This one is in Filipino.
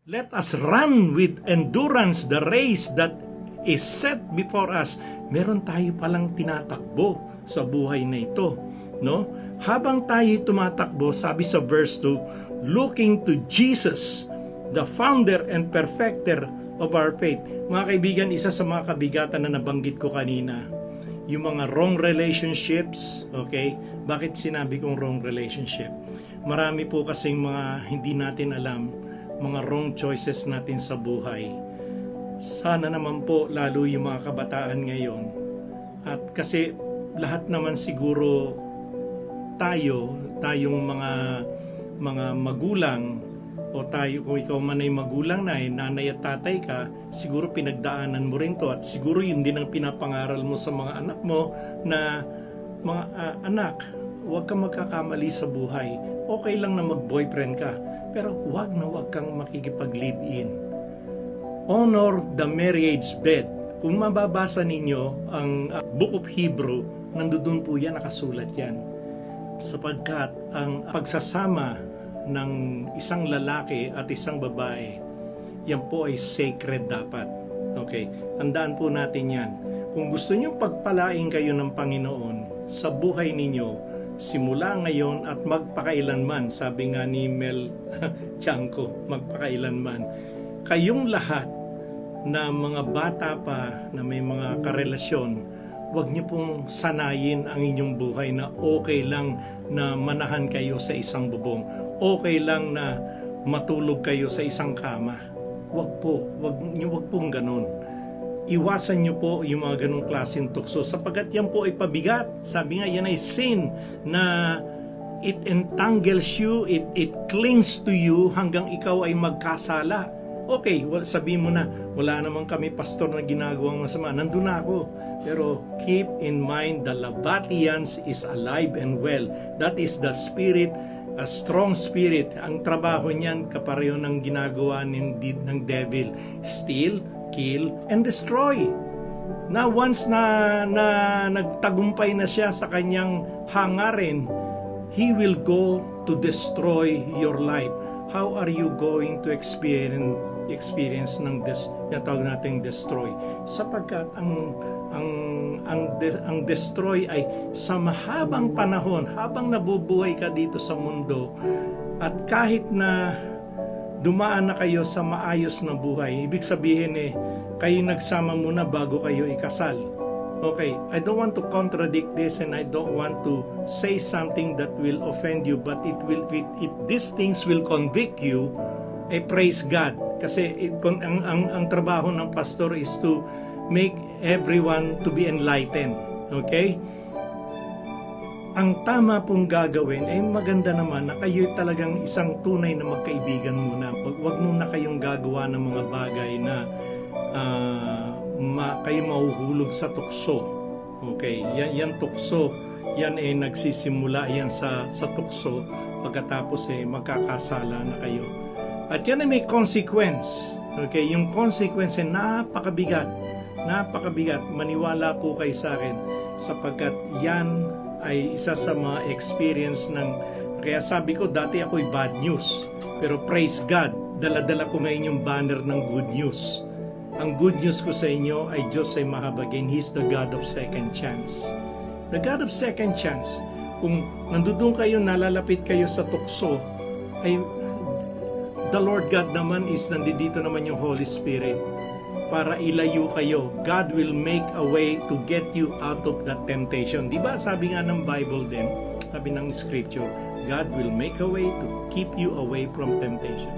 Let us run with endurance the race that is set before us. Meron tayo palang tinatakbo sa buhay na ito, no? Habang tayo tumatakbo, sabi sa verse 2, looking to Jesus, the founder and perfecter of our faith. Mga kaibigan, isa sa mga kabigatan na nabanggit ko kanina, yung mga wrong relationships, okay? Bakit sinabi kong wrong relationship? Marami po kasing mga hindi natin alam, mga wrong choices natin sa buhay. Sana naman po lalo yung mga kabataan ngayon. At kasi lahat naman siguro tayong mga magulang, o tayo, kung ikaw man ay magulang na, nanay at tatay ka, siguro pinagdaanan mo rin to, at siguro yun din ang pinapangaral mo sa mga anak mo na mga anak, huwag kang magkakamali sa buhay. Okay lang na mag-boyfriend ka, pero huwag kang makikipag-live-in. Honor the marriage bed. Kung mababasa ninyo ang Book of Hebrew, nandoon po yan, nakasulat yan. Sapagkat ang pagsasama ng isang lalaki at isang babae, yan po ay sacred dapat. Okay? Tandaan po natin yan. Kung gusto nyo pagpalain kayo ng Panginoon sa buhay ninyo, simula ngayon at magpakailanman, sabi nga ni Mel Tiangco, magpakailanman, kayong lahat na mga bata pa na may mga karelasyon, huwag niyo pong sanayin ang inyong buhay na okay lang na manahan kayo sa isang bubong. Okay lang na matulog kayo sa isang kama. Huwag pong ganun. Iwasan niyo po yung mga ganung klaseng tukso sapagkat yan po ay pabigat. Sabi nga, yan ay sin na it entangles you, it clings to you hanggang ikaw ay magkasala. Okay, sabihin mo na, wala naman kami pastor na ginagawang masama. Nandun na ako. Pero keep in mind, the Labathians is alive and well. That is the spirit, a strong spirit. Ang trabaho niyan, kapareho ng ginagawa ng devil. Steal, kill, and destroy. Na once na nagtagumpay na siya sa kanyang hangarin, he will go to destroy your life. How are you going to experience ng tawag nating destroy? Sapagkat ang destroy ay sa mahabang panahon, habang nabubuhay ka dito sa mundo, at kahit na dumaan na kayo sa maayos na buhay, ibig sabihin kayo nagsama muna bago kayo ikasal. Okay, I don't want to contradict this and I don't want to say something that will offend you, but if these things will convict you, praise God. Kasi ang trabaho ng pastor is to make everyone to be enlightened. Okay? Ang tama pong gagawin ay maganda naman na kayo talagang isang tunay na magkaibigan muna. Huwag muna kayong gagawa ng mga bagay na kayo mahuhulog sa tukso. Okay, yan tukso, yan nagsisimula yan sa tukso, pagkatapos magkakasala na kayo. At yan ay may consequence. Okay, yung consequence ay napakabigat. Maniwala po kayo sa akin, sapagkat yan ay isa sa mga experience kaya sabi ko dati ako'y bad news, pero praise God, dala-dala ko ngayon yung banner ng good news. Ang good news ko sa inyo ay Diyos ay mahabagin. He's the God of second chance. The God of second chance. Kung nandoon kayo, nalalapit kayo sa tukso, ay the Lord God naman is nandito naman yung Holy Spirit para ilayo kayo. God will make a way to get you out of that temptation. Diba sabi nga ng Bible din, sabi ng Scripture, God will make a way to keep you away from temptation.